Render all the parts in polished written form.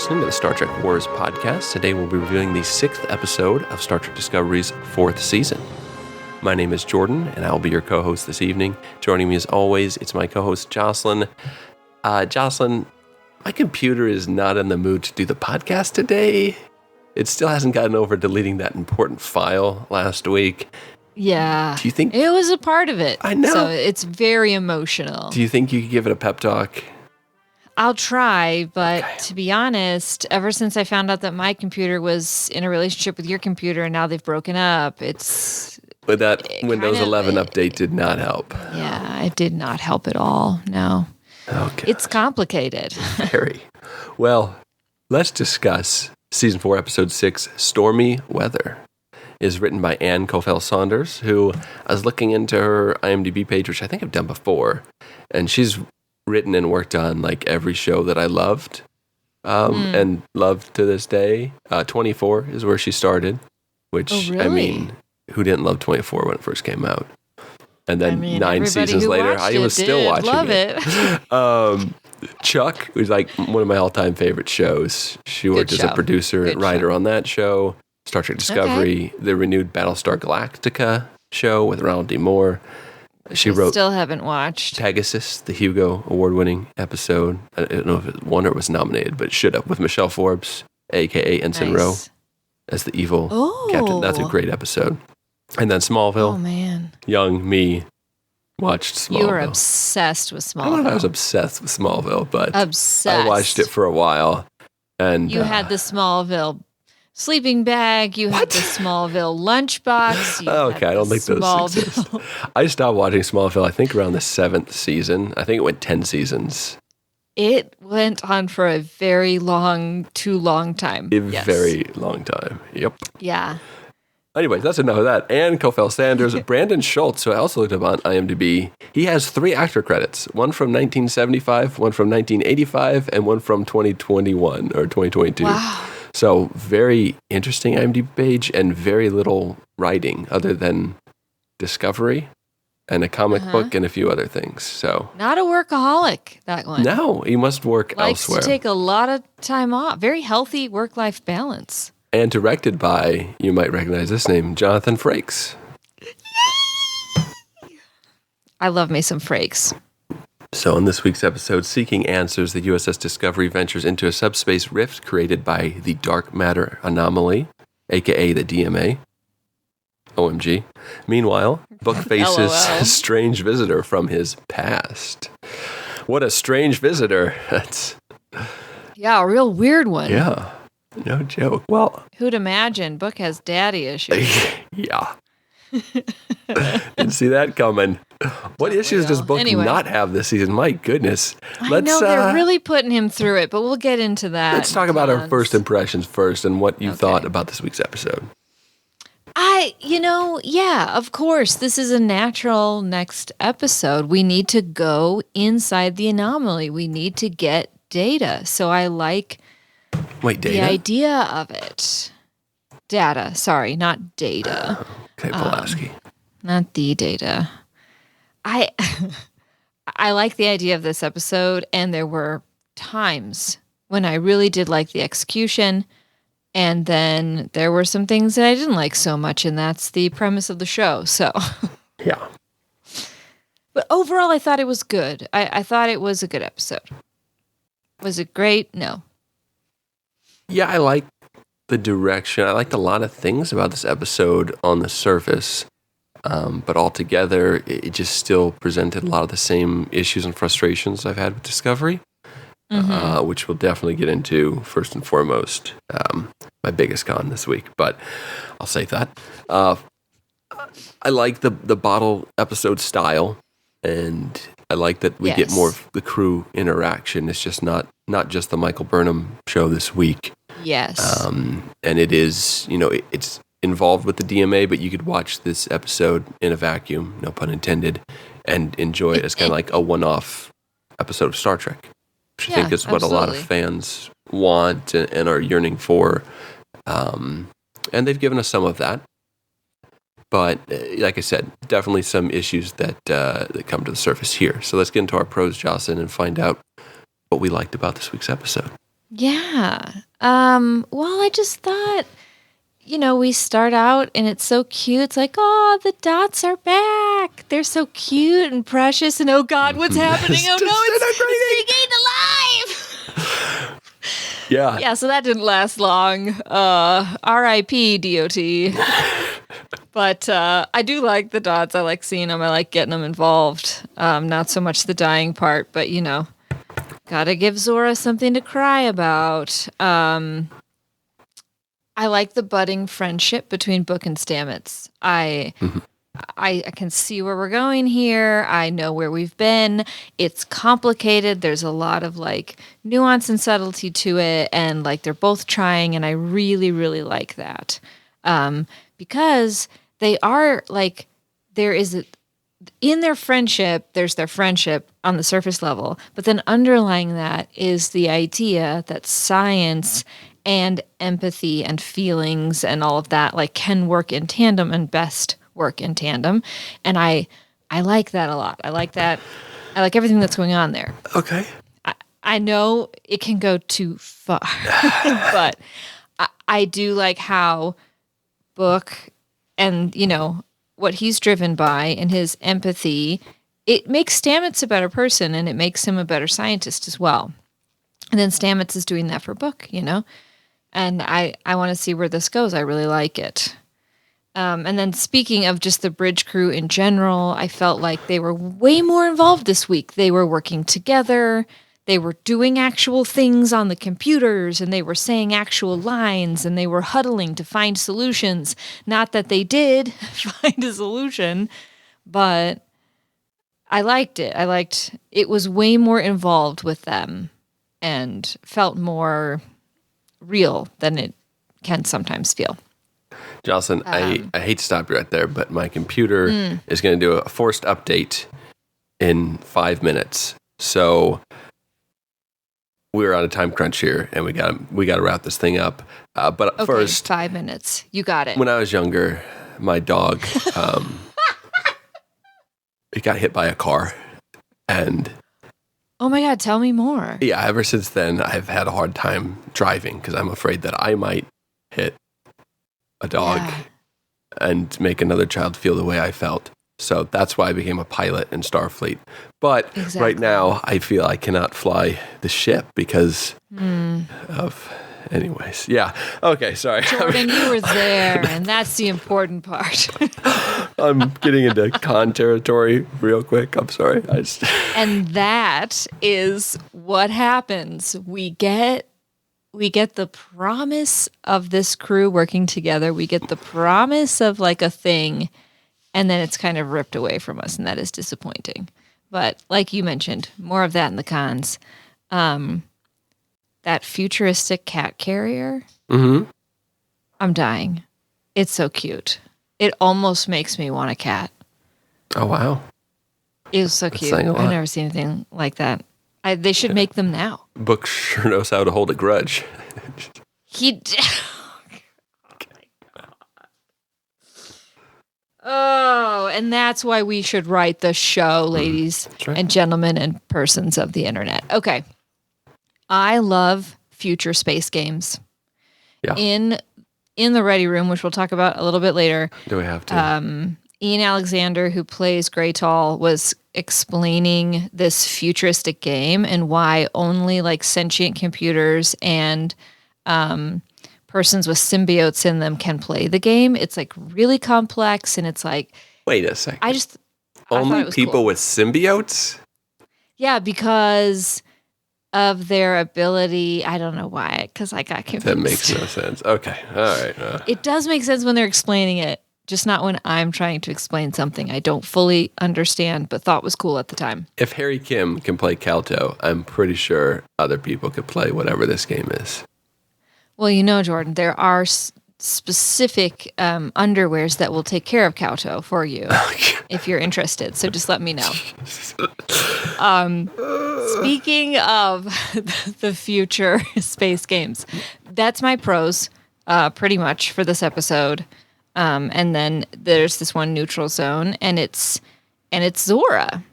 listening to the Star Trek Wars podcast. Today we'll be reviewing the 6th episode of Star Trek Discovery's 4th season. My name is Jordan, and I'll be your co-host this evening. Joining me as always, it's my co-host Joselyn. Joselyn, my computer is not in the mood to do the podcast today. It still hasn't gotten over deleting that important file last week. Yeah. Do you think it was a part of it? I know. So it's very emotional. Do you think you could give it a pep talk? I'll try, but to be honest, ever since I found out that my computer was in a relationship with your computer and now they've broken up, But that Windows 11 update did not help. Yeah, it did not help at all, no. Okay. It's complicated. Very. Well, let's discuss Season 4, Episode 6, Stormy Weather. It is written by Ann Cofell-Saunders, who I was looking into her IMDb page, which I think I've done before, and she's written and worked on like every show that I loved and love to this day. 24 is where she started, which, really? I mean, who didn't love 24 when it first came out? And then 9 seasons later, I was still watching love it. Chuck, who's like one of my all-time favorite shows. She worked as a producer and writer on that show. Star Trek Discovery, the renewed Battlestar Galactica show with Ronald D. Moore. She wrote still haven't watched Pegasus, the Hugo award-winning episode. I don't know if it won or was nominated, but it should have, with Michelle Forbes, a.k.a. Ensign Rowe, as the evil captain. That's a great episode. And then Smallville. Oh, man. Young me watched Smallville. You were obsessed with Smallville. I don't know if I was obsessed with Smallville, but obsessed. I watched it for a while. And you had the Smallville sleeping bag. You had the Smallville lunchbox. Okay, I don't think those exist. I stopped watching Smallville, I think, around the 7th season. I think it went 10 seasons. It went on for a very too long time. Very long time. Yep. Yeah. Anyways, that's enough of that. Ann Cofell-Saunders, Brandon Schultz, who I also looked up on IMDb, he has 3 actor credits. One from 1975, one from 1985, and one from 2021 or 2022. Wow. So very interesting IMDb page and very little writing other than Discovery and a comic book and a few other things. So not a workaholic, that one. No, he must work Likes elsewhere. To take a lot of time off. Very healthy work-life balance. And directed by, you might recognize this name, Jonathan Frakes. I love me some Frakes. So in this week's episode, Seeking Answers, the USS Discovery ventures into a subspace rift created by the dark matter anomaly, a.k.a. the DMA. OMG. Meanwhile, Book faces a strange visitor from his past. What a strange visitor. That's... Yeah, a real weird one. Yeah, no joke. Well... Who'd imagine Book has daddy issues? Yeah. Didn't see that coming. What issues does Book not have this season? My goodness. I know, they're really putting him through it, but we'll get into that. Let's talk about our first impressions first and what you thought about this week's episode. Of course, this is a natural next episode. We need to go inside the anomaly. We need to get data. So I like the idea of it. Data, sorry, not data. Okay, Pulaski. Not the data. I like the idea of this episode, and there were times when I really did like the execution, and then there were some things that I didn't like so much, and that's the premise of the show. So, yeah. But overall, I thought it was good. I thought it was a good episode. Was it great? No. Yeah, I like the direction. I liked a lot of things about this episode on the surface. But altogether, it just still presented a lot of the same issues and frustrations I've had with Discovery, which we'll definitely get into first and foremost. My biggest con this week, but I'll save that. I like the bottle episode style, and I like that we get more of the crew interaction. It's just not just the Michael Burnham show this week. Yes. And it is, it's involved with the DMA, but you could watch this episode in a vacuum, no pun intended, and enjoy it as kind of like a one-off episode of Star Trek, which I think is what a lot of fans want and are yearning for. And they've given us some of that. But like I said, definitely some issues that come to the surface here. So let's get into our pros, Jocelyn, and find out what we liked about this week's episode. Yeah. Well, I just thought, we start out and it's so cute. It's like, oh, the dots are back. They're so cute and precious. And oh God, what's happening? Oh no, it's being alive. Yeah. Yeah, so that didn't last long. R.I.P. DOT. But I do like the dots. I like seeing them. I like getting them involved. Not so much the dying part, but gotta give Zora something to cry about. I like the budding friendship between Book and Stamets. I can see where we're going here. I know where we've been. It's complicated. There's a lot of like nuance and subtlety to it, and like they're both trying, and I really, really like that. Because they are like in their friendship, there's their friendship on the surface level, but then underlying that is the idea that science and empathy and feelings and all of that like can work in tandem and best work in tandem. And I like that a lot. I like that. I like everything that's going on there. Okay. I know it can go too far, but I do like how Book and, what he's driven by and his empathy, it makes Stamets a better person and it makes him a better scientist as well. And then Stamets is doing that for Book, and I want to see where this goes. I really like it. And then speaking of just the bridge crew in general, I felt like they were way more involved this week. They were working together. They were doing actual things on the computers, and they were saying actual lines, and they were huddling to find solutions. Not that they did find a solution, but I liked it. It was way more involved with them and felt more real than it can sometimes feel. Jocelyn, I hate to stop you right there, but my computer is going to do a forced update in 5 minutes. So we're on a time crunch here, and we got to wrap this thing up. But okay, first, 5 minutes. You got it. When I was younger, my dog, it got hit by a car, and oh my God, tell me more. Yeah, ever since then, I've had a hard time driving because I'm afraid that I might hit a dog and make another child feel the way I felt. So that's why I became a pilot in Starfleet. But right now, I feel I cannot fly the ship because of... Anyways, yeah. Okay, sorry. Jordan, you were there, and that's the important part. I'm getting into con territory real quick. I'm sorry. And that is what happens. We get the promise of this crew working together. We get the promise of like a thing, and then it's kind of ripped away from us, and that is disappointing. But like you mentioned, more of that in the cons. That futuristic cat carrier. Mm-hmm. I'm dying. It's so cute. It almost makes me want a cat. Oh, wow. It was so cute. I've never seen anything like that. They should make them now. Book sure knows how to hold a grudge. Oh, and that's why we should write the show, ladies and gentlemen and persons of the internet. Okay. I love future space games. Yeah. In the Ready Room, which we'll talk about a little bit later. Do we have to? Ian Alexander, who plays Greytall, was explaining this futuristic game and why only like sentient computers and persons with symbiotes in them can play the game. It's like really complex, and it's like... Wait a second. I only people cool. With symbiotes? Yeah, because... of their ability. I don't know why, because I got confused. That makes no sense. Okay. All right. It does make sense when they're explaining it, just not when I'm trying to explain something I don't fully understand, but thought was cool at the time. If Harry Kim can play Calto, I'm pretty sure other people could play whatever this game is. Well, Jordan, there are specific underwears that will take care of Calto for you if you're interested. So just let me know. Speaking of the future space games, that's my pros pretty much for this episode. And then there's this one neutral zone, and it's Zora.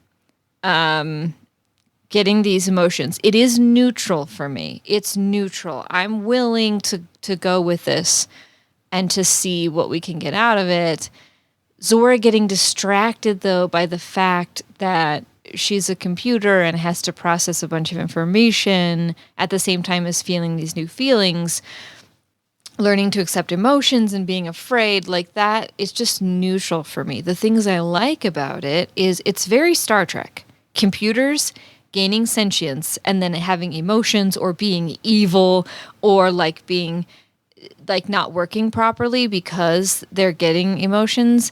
getting these emotions. It is neutral for me. It's neutral. I'm willing to go with this and to see what we can get out of it. Zora getting distracted, though, by the fact that she's a computer and has to process a bunch of information at the same time as feeling these new feelings, learning to accept emotions and being afraid, like that is just neutral for me. The things I like about it is it's very Star Trek. Computers gaining sentience and then having emotions or being evil or like being like not working properly because they're getting emotions,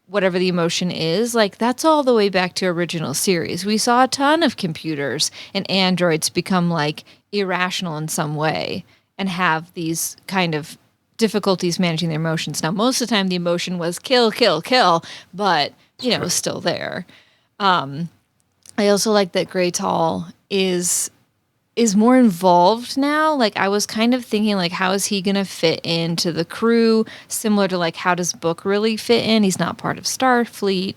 whatever the emotion is. Like that's all the way back to original series. We saw a ton of computers and androids become like irrational in some way and have these kind of difficulties managing their emotions. Now, most of the time the emotion was kill, kill, kill, but you know, it was still there. I also like that Greytall is more involved now. Like I was kind of thinking like, how is he going to fit into the crew? Similar to like, how does Book really fit in? He's not part of Starfleet,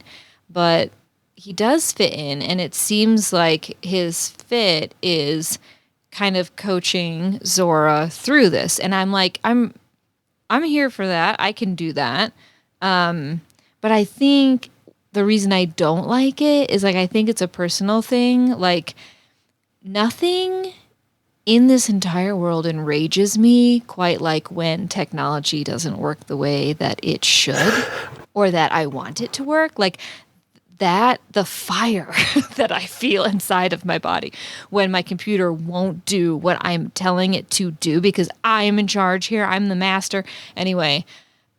but he does fit in. And it seems like his fit is kind of coaching Zora through this. And I'm like, I'm here for that. I can do that. But I think the reason I don't like it is like, I think it's a personal thing. Like nothing in this entire world enrages me quite like when technology doesn't work the way that it should or that I want it to work. Like that, the fire that I feel inside of my body when my computer won't do what I'm telling it to do because I am in charge here. I'm the master. Anyway,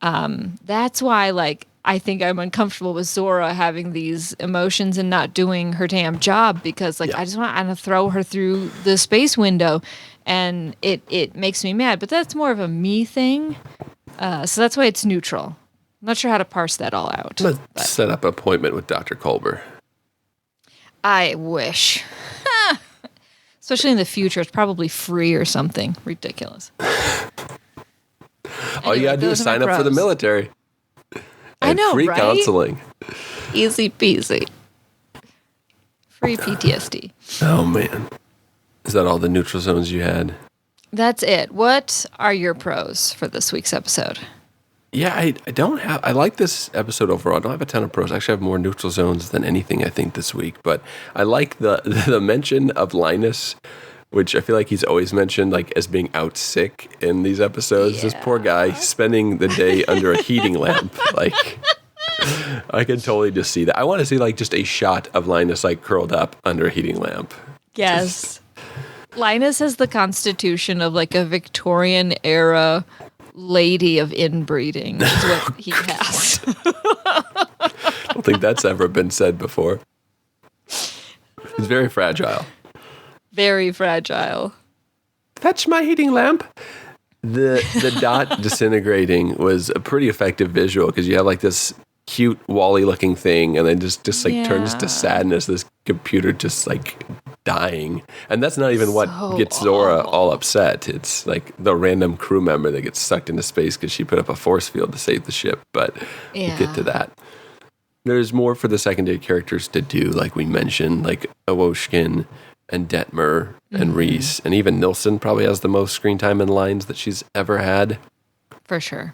that's why like I think I'm uncomfortable with Zora having these emotions and not doing her damn job because like I just want to throw her through the space window and it makes me mad. But that's more of a me thing. So that's why it's neutral. I'm not sure how to parse that all out. Let's set up an appointment with Dr. Culber. I wish. Especially in the future. It's probably free or something. Ridiculous. All you gotta do is sign up for the military. I know, free right? counseling. Easy peasy. Free PTSD. Oh, man. Is that all the neutral zones you had? That's it. What are your pros for this week's episode? Yeah, I like this episode overall. I don't have a ton of pros. Actually, I have more neutral zones than anything, I think, this week. But I like the mention of Linus, which I feel like he's always mentioned like as being out sick in these episodes. Yeah. This poor guy spending the day under a heating lamp. Like, I can totally just see that. I want to see like just a shot of Linus like curled up under a heating lamp. Yes. Linus has the constitution of like a Victorian era lady of inbreeding is what he has. I don't think that's ever been said before. He's very fragile. Very fragile. Fetch my heating lamp. The dot disintegrating was a pretty effective visual because you have like this cute Wall-E looking thing and then just like turns to sadness, this computer just like dying. And that's not even what gets Zora all upset. It's like the random crew member that gets sucked into space because she put up a force field to save the ship. But we'll get to that. There's more for the secondary characters to do, like we mentioned, like Awoshkin and Detmer and Reese, and even Nilsson probably has the most screen time in lines that she's ever had. For sure.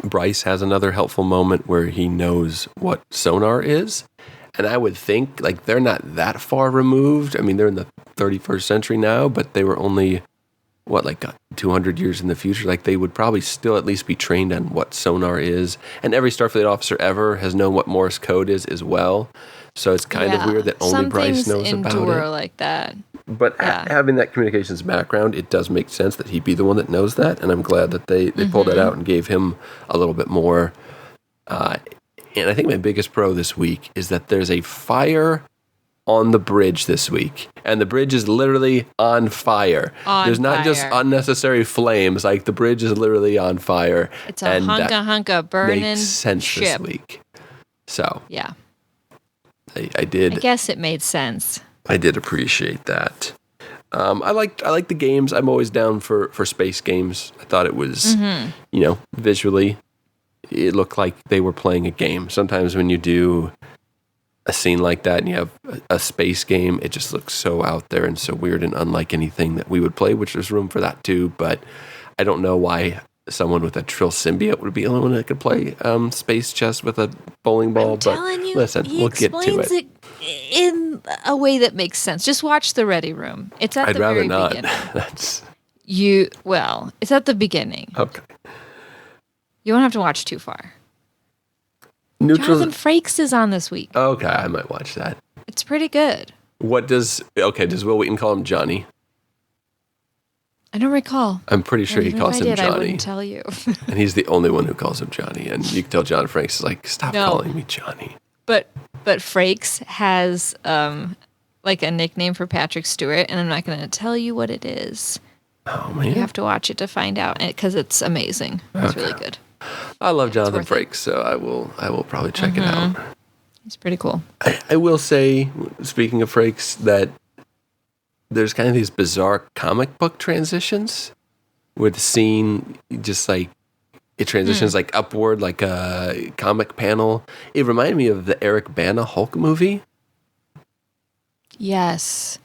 Bryce has another helpful moment where he knows what sonar is. And I would think, like, they're not that far removed. I mean, they're in the 31st century now, but they were only, 200 years in the future? Like, they would probably still at least be trained on what sonar is. And every Starfleet officer ever has known what Morse code is as well. So it's kind of weird that only Bryce knows about it. Like that. But having that communications background, it does make sense that he'd be the one that knows that. And I'm glad that they pulled that out and gave him a little bit more. And I think my biggest pro this week is that there's a fire on the bridge this week. And the bridge is literally on fire. There's not just unnecessary flames. Like, the bridge is literally on fire. It's a hunka burning makes sense ship. This week. So. Yeah. I did. I guess it made sense. I did appreciate that. I like the games. I'm always down for space games. I thought it was, visually, it looked like they were playing a game. Sometimes when you do a scene like that and you have a space game, it just looks so out there and so weird and unlike anything that we would play, which there's room for that too. But I don't know why someone with a Trill symbiote would be the only one that could play space chess with a bowling ball. I'm telling you, listen, he we'll get to explains it in a way that makes sense. Just watch the Ready Room. It's at I'd the rather very not. beginning. That's It's at the beginning. okay. You won't have to watch too far. Neutral. Jonathan Frakes is on this week. Okay, I might watch that. It's pretty good. Does Will Wheaton call him Johnny? I don't recall. I'm pretty sure he Even calls if I him did, I Johnny. wouldn't tell you. And he's the only one who calls him Johnny. And you can tell John Franks is like, stop calling me Johnny. But Frakes has like a nickname for Patrick Stewart, and I'm not going to tell you what it is. Oh man, you have to watch it to find out because it's amazing. It's really good. I love Jonathan Frakes, so I will probably check it out. He's pretty cool. I will say, speaking of Frakes, that there's kind of these bizarre comic book transitions where the scene just like it transitions like upward like a comic panel. It reminded me of the Eric Bana Hulk movie. Yes.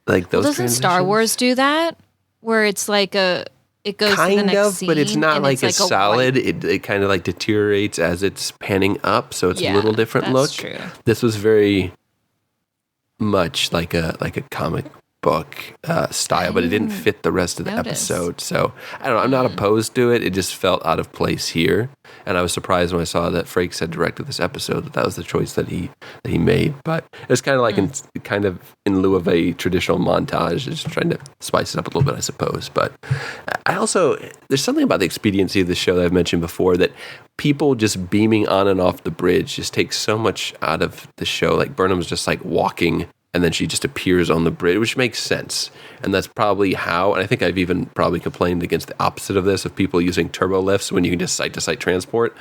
Like those doesn't Star Wars do that? Where it's like it goes to the next scene, but it's not like it's as solid. It kind of like deteriorates as it's panning up, so it's a little different look. True. This was very much like a comic book style, but it didn't fit the rest of the episode. So I don't know. I'm not opposed to it. It just felt out of place here, and I was surprised when I saw that Frakes had directed this episode. That was the choice that he made. But it's kind of like in lieu of a traditional montage, just trying to spice it up a little bit, I suppose. But I also there's something about the expediency of the show that I've mentioned before that people just beaming on and off the bridge just takes so much out of the show. Like Burnham's just like walking. And then she just appears on the bridge, which makes sense. And that's probably how, and I think I've even probably complained against the opposite of this, of people using turbo lifts when you can just site-to-site transport.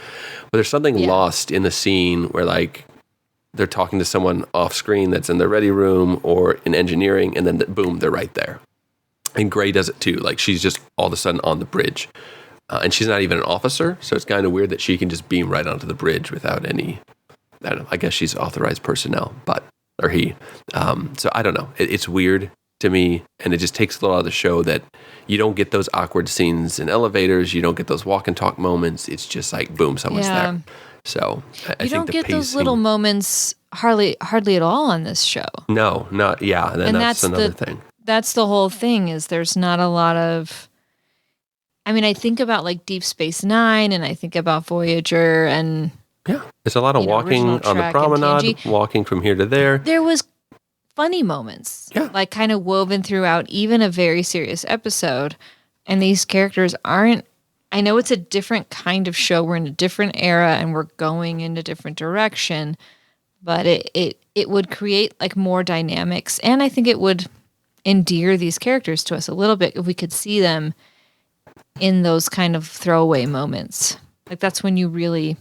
But there's something lost in the scene where, like, they're talking to someone off-screen that's in the ready room or in engineering, and then, boom, they're right there. And Gray does it, too. Like, she's just all of a sudden on the bridge. And she's not even an officer, so it's kind of weird that she can just beam right onto the bridge without any, I don't know, I guess she's authorized personnel, or he. So I don't know. It's weird to me, and it just takes a lot of the show that you don't get those awkward scenes in elevators. You don't get those walk and talk moments. It's just like, boom, someone's there. So I think don't get those little moments hardly at all on this show. No, not, yeah. And that's another thing. That's the whole thing is there's not a lot of, I mean, I think about like Deep Space Nine and I think about Voyager and... Yeah, it's a lot of walking on the promenade, walking from here to there. There was funny moments, like kind of woven throughout even a very serious episode. And these characters aren't, I know it's a different kind of show. We're in a different era and we're going in a different direction, but it would create like more dynamics. And I think it would endear these characters to us a little bit if we could see them in those kind of throwaway moments. Like that's when you really...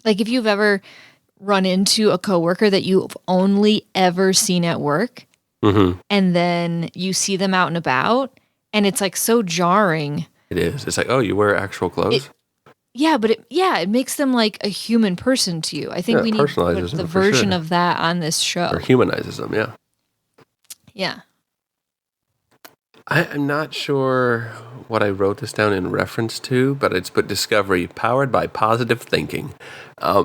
Like if you've ever run into a coworker that you've only ever seen at work, and then you see them out and about, and it's like so jarring. It is. It's like, oh, you wear actual clothes? It makes them like a human person to you. I think we need to put the version of that on this show. Or humanizes them, yeah. Yeah. I'm not sure what I wrote this down in reference to, but it's put Discovery, powered by positive thinking.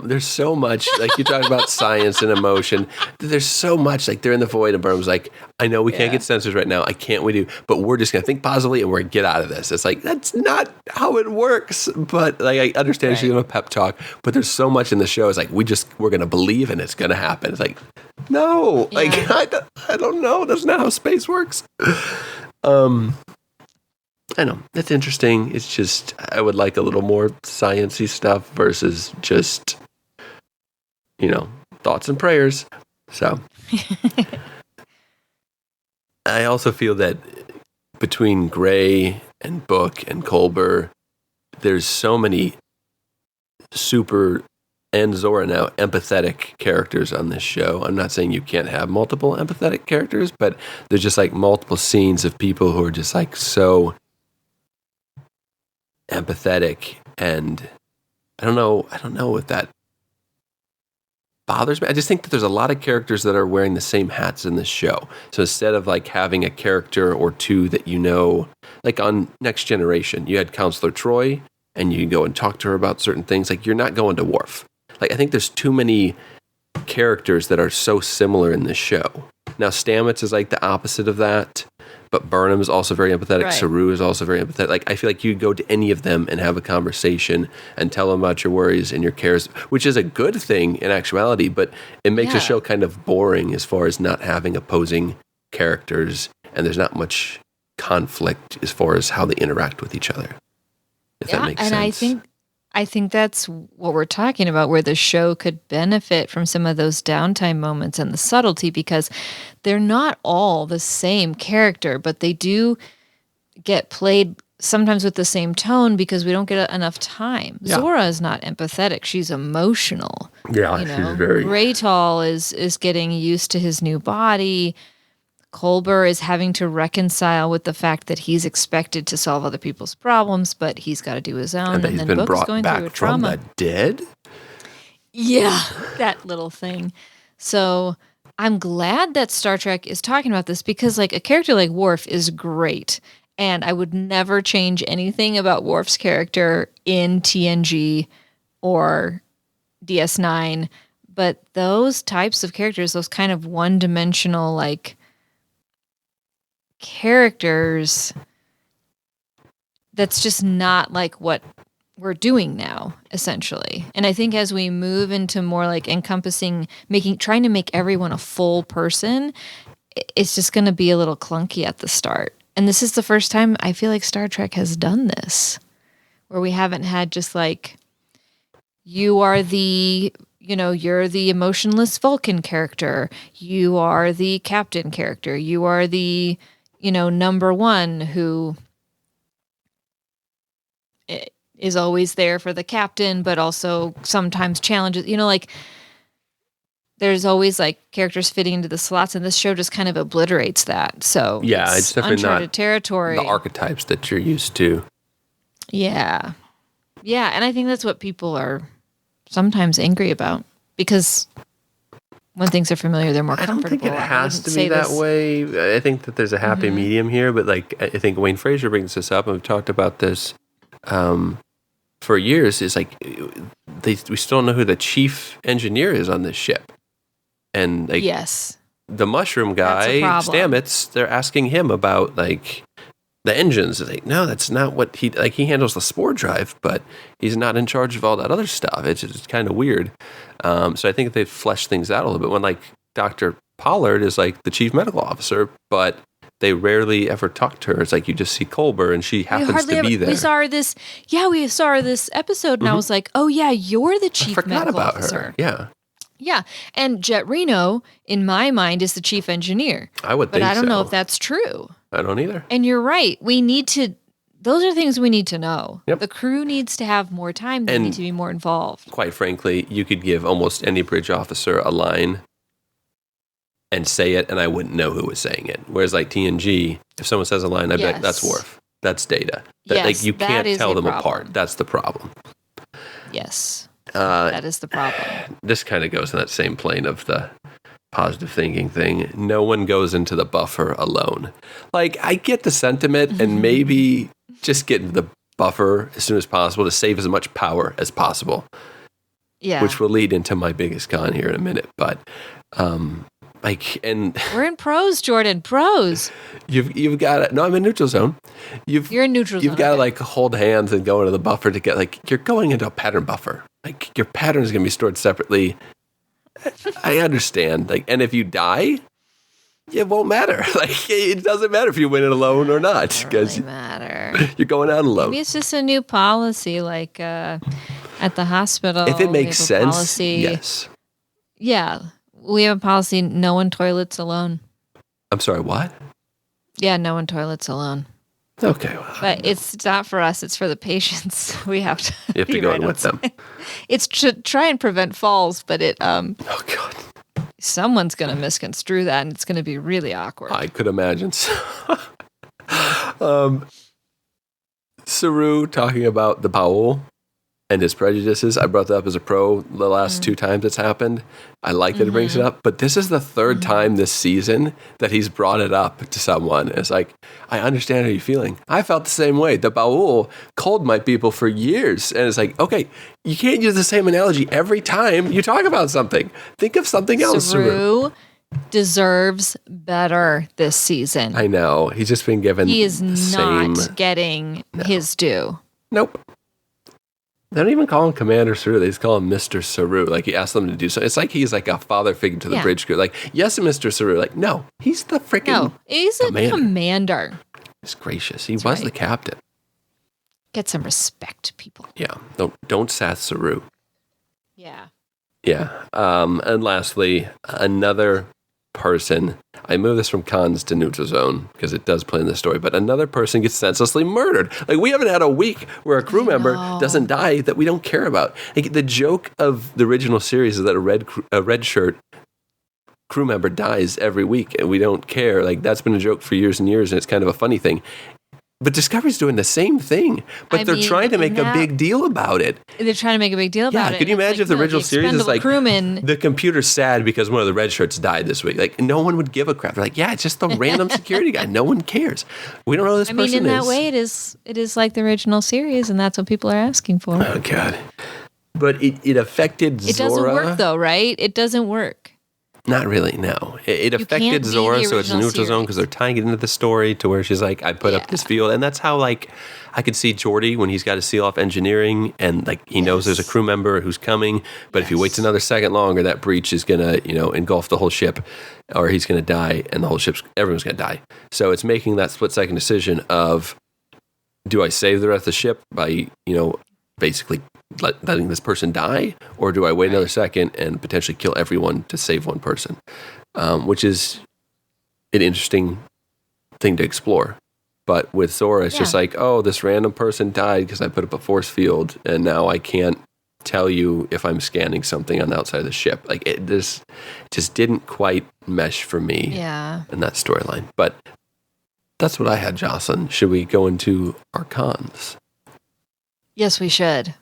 There's so much, like you talk about science and emotion. There's so much, like they're in the void and Burnham's like, I know we can't get sensors right now. I can't, we do, but we're just going to think positively and we're going to get out of this. It's like, that's not how it works. But like, I understand she's going to pep talk, but there's so much in the show. It's like, we're going to believe and it's going to happen. It's like, no, like, I don't know. That's not how space works. I know, it's interesting. It's just, I would like a little more science-y stuff versus just, thoughts and prayers. So, I also feel that between Gray and Book and Culber, there's so many super, and Zora now, empathetic characters on this show. I'm not saying you can't have multiple empathetic characters, but there's just like multiple scenes of people who are just like so empathetic, and I don't know if that bothers me. I just think that there's a lot of characters that are wearing the same hats in this show. So instead of like having a character or two that you know, like on Next Generation, you had Counselor Troy, and you go and talk to her about certain things. Like, you're not going to Worf. Like, I think there's too many characters that are so similar in this show. Now, Stamets is like the opposite of that, but Burnham is also very empathetic. Right. Saru is also very empathetic. Like, I feel like you go to any of them and have a conversation and tell them about your worries and your cares, which is a good thing in actuality, but it makes the show kind of boring as far as not having opposing characters, and there's not much conflict as far as how they interact with each other. If that makes sense. And I think that's what we're talking about, where the show could benefit from some of those downtime moments and the subtlety, because they're not all the same character, but they do get played sometimes with the same tone because we don't get enough time. Yeah. Zora is not empathetic. She's emotional. Yeah, she's very... Raytal is getting used to his new body. Culber is having to reconcile with the fact that he's expected to solve other people's problems, but he's got to do his own. And then he's been brought back from the dead? Yeah, that little thing. So I'm glad that Star Trek is talking about this, because like a character like Worf is great. And I would never change anything about Worf's character in TNG or DS9. But those types of characters, those kind of one-dimensional like characters, that's just not like what we're doing now, essentially. And I think as we move into more like encompassing, trying to make everyone a full person, it's just going to be a little clunky at the start. And this is the first time I feel like Star Trek has done this, where we haven't had just like, you're the emotionless Vulcan character, you are the captain character, you are the number one who is always there for the captain, but also sometimes challenges, like there's always like characters fitting into the slots, and this show just kind of obliterates that. So yeah, it's definitely uncharted not territory. The archetypes that you're used to. Yeah. Yeah. And I think that's what people are sometimes angry about, because when things are familiar, they're more comfortable. I don't think it has to be that way. I think that there's a happy medium here, but like, I think Wayne Fraser brings this up, and we've talked about this for years, is like, we still don't know who the chief engineer is on this ship. And like, yes, the mushroom guy, Stamets, they're asking him about like the engines. It's like, no, that's not what he handles the spore drive, but he's not in charge of all that other stuff. It's just kind of weird. So I think they've fleshed things out a little bit, when like Dr. Pollard is like the chief medical officer, but they rarely ever talk to her. It's like you just see Culber, and she happens to be there. We saw her this episode, and I was like, oh yeah, you're the chief medical officer. Her. Yeah. Yeah, and Jet Reno, in my mind, is the chief engineer. I would think so. But I don't know if that's true. I don't either. And you're right. Those are things we need to know. Yep. The crew needs to have more time. They need to be more involved. Quite frankly, you could give almost any bridge officer a line and say it, and I wouldn't know who was saying it. Whereas like TNG, if someone says a line, I bet that's Worf. That's Data. Like, you can't tell them apart. That's the problem. Yes. That is the problem. This kind of goes in that same plane of the positive thinking thing. No one goes into the buffer alone. Like, I get the sentiment, and maybe just get into the buffer as soon as possible to save as much power as possible. Yeah. Which will lead into my biggest con here in a minute. But, we're in pros, Jordan. Pros. You've got to... No, I'm in neutral zone. You're in neutral zone. You've got to, like, hold hands and go into the buffer to get, like... You're going into a pattern buffer. Like, your pattern is going to be stored separately. I understand. Like, and if you die, it won't matter. Like, it doesn't matter if you win it alone or not. It doesn't really matter. You're going out alone. Maybe it's just a new policy, like at the hospital. If it makes sense, policy. Yes. Yeah. We have a policy, no one toilets alone. I'm sorry, what? Yeah, no one toilets alone. Okay. Well, but it's not for us, it's for the patients. We have to You have to go in with them. It's to try and prevent falls, but it oh God. Someone's going to misconstrue that, and it's going to be really awkward. I could imagine. Saru talking about the bowel and his prejudices. I brought that up as a pro the last two times it's happened. I like that he brings it up, but this is the third time this season that he's brought it up to someone. It's like, I understand how you're feeling. I felt the same way. The Baul called my people for years. And it's like, okay, you can't use the same analogy every time you talk about something. Think of something else. Saru deserves better this season. I know. He's just been given He is the not getting his due. Nope. They don't even call him Commander Saru. They just call him Mr. Saru. Like, he asked them to do something. It's like he's like a father figure to the bridge crew. Like, yes, Mr. Saru. Like, no, he's the freaking he's a commander. He's gracious. He was the captain. Get some respect, people. Yeah. Don't sass Saru. Yeah. Yeah. And lastly, another person. I move this from cons to neutral zone because it does play in the story, but another person gets senselessly murdered. Like, we haven't had a week where a crew member doesn't die that we don't care about. Like, the joke of the original series is that a red shirt crew member dies every week and we don't care. Like, that's been a joke for years and years, and it's kind of a funny thing. But Discovery's doing the same thing, but they're trying to make a big deal about it. They're trying to make a big deal about it. Yeah, could you imagine if the original series is like, the computer's sad because one of the red shirts died this week? Like, no one would give a crap. They're like, yeah, it's just the random security guy. No one cares. We don't know who this person is. I mean, in that way, it is like the original series, and that's what people are asking for. Oh, God. But it affected Zora. It doesn't work, though, right? It doesn't work. Not really, no. It affected Zora, so it's a neutral zone because they're tying it into the story to where she's like, I put up this field. And that's how, like, I could see Geordi when he's got to seal off engineering and, like, he knows there's a crew member who's coming. But if he waits another second longer, that breach is going to, engulf the whole ship, or he's going to die and everyone's going to die. So it's making that split-second decision of, do I save the rest of the ship by, basically letting this person die, or do I wait another second and potentially kill everyone to save one person? Which is an interesting thing to explore. But with Zora, it's just like, oh, this random person died because I put up a force field, and now I can't tell you if I'm scanning something on the outside of the ship. Like, this just didn't quite mesh for me in that storyline. But that's what I had, Jocelyn. Should we go into our cons? Yes, we should.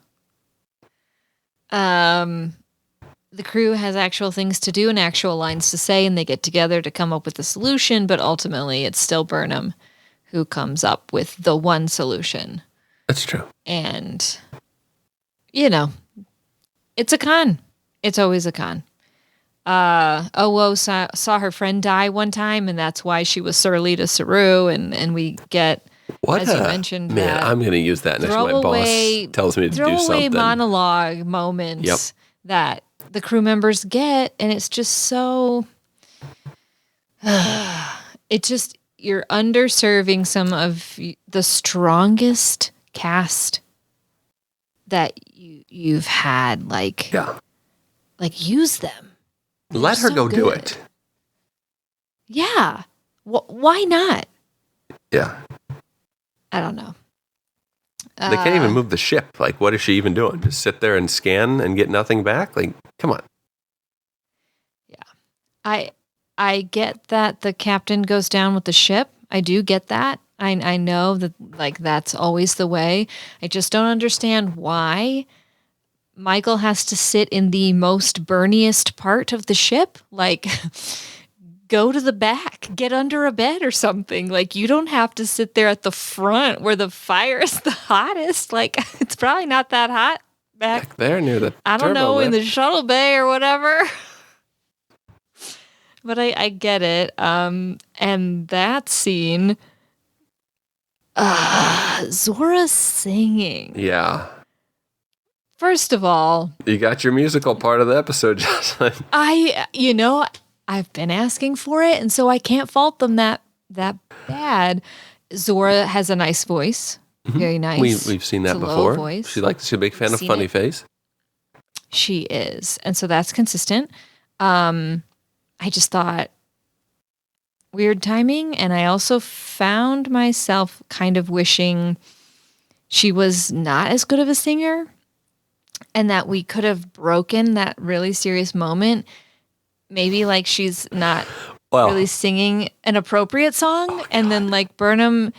The crew has actual things to do and actual lines to say, and they get together to come up with a solution, but ultimately it's still Burnham who comes up with the one solution. That's true. And, it's a con. It's always a con. Owo saw her friend die one time, and that's why she was surly to Saru, and we get... As you mentioned, man, I'm going to use that next time my boss tells me to do something. Throwaway monologue moments that the crew members get, and it's just so... you're underserving some of the strongest cast that you've had. Like, use them. Let her go do it. Yeah. Why not? Yeah. I don't know. They can't even move the ship. Like, what is she even doing? Just sit there and scan and get nothing back? Like, come on. Yeah. I get that the captain goes down with the ship. I do get that. I know that, like, that's always the way. I just don't understand why Michael has to sit in the most burniest part of the ship. Like... Go to the back, get under a bed or something. Like, you don't have to sit there at the front where the fire is the hottest. Like, it's probably not that hot back there near the I don't know, in the shuttle bay or whatever. But I get it. And that scene, Zora singing. Yeah. First of all, you got your musical part of the episode, Jocelyn. I've been asking for it, and so I can't fault them that bad. Zora has a nice voice. Mm-hmm. Very nice. We've seen that before. She's a big fan of Funny Face. She is. And so that's consistent. I just thought weird timing, and I also found myself kind of wishing she was not as good of a singer, and that we could have broken that really serious moment. Maybe like she's not really singing an appropriate song, and then like Burnham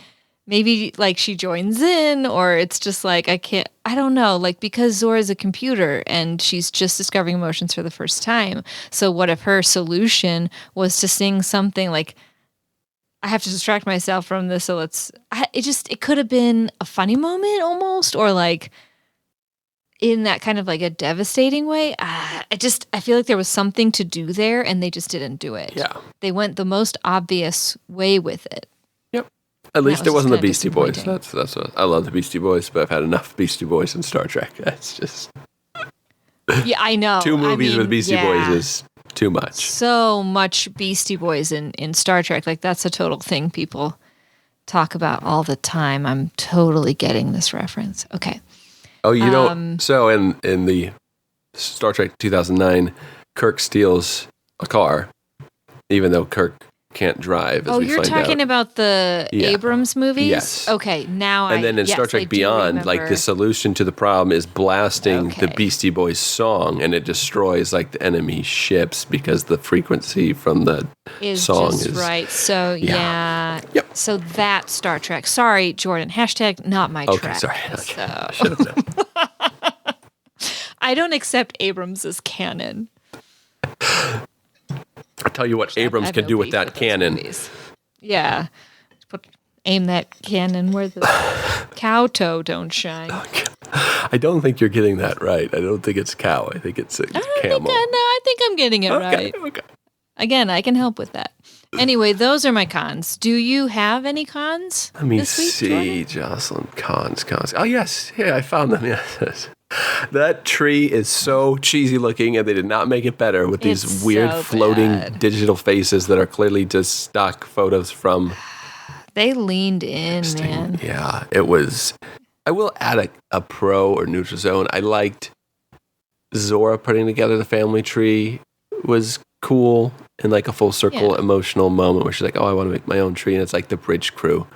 maybe like she joins in, or it's just like I don't know, like because Zora's a computer and she's just discovering emotions for the first time. So what if her solution was to sing something like, I have to distract myself from this, so it could have been a funny moment almost, or like in that kind of like a devastating way. I feel like there was something to do there and they just didn't do it. Yeah. They went the most obvious way with it. Yep. At least it wasn't the Beastie Boys. disappointing. That's what I love the Beastie Boys, but I've had enough Beastie Boys in Star Trek. That's just Yeah, I know. 2 movies with Beastie Boys is too much. So much Beastie Boys in Star Trek. Like that's a total thing people talk about all the time. I'm totally getting this reference. Okay. Oh, you don't. So in the Star Trek 2009, Kirk steals a car, even though Kirk can't drive. As we you're find talking out. about the Abrams movies? Yes. Okay, now And then in Star I Trek do Beyond, like remember. the solution to the problem is blasting the Okay. Beastie Boys song, and it destroys like the enemy ships because the frequency from the song just is right. So yeah. Yep. So that Star Trek. Sorry, Jordan. Hashtag not my Okay, track. sorry. Okay. So Should have known. I don't accept Abrams as canon. I'll tell you what I Abrams have can no do with beef that those cannon. movies. Yeah. Aim that cannon where the cow toe don't shine. I don't think you're getting that right. I don't think it's cow. I think it's camel. I think I'm getting it Okay, right. okay. Again, I can help with that. Anyway, those are my cons. Do you have any cons Let me this week, see, Jocelyn. Cons. Oh, yes. Yeah, I found them. Yes. That tree is so cheesy looking, and they did not make it better with these It's weird so floating bad. digital faces that are clearly just stock photos from. They leaned in, man. Yeah, it was. I will add a pro or neutral zone. I liked Zora putting together the family tree was cool and like a full circle emotional moment where she's like, oh, I want to make my own tree. And it's like the bridge crew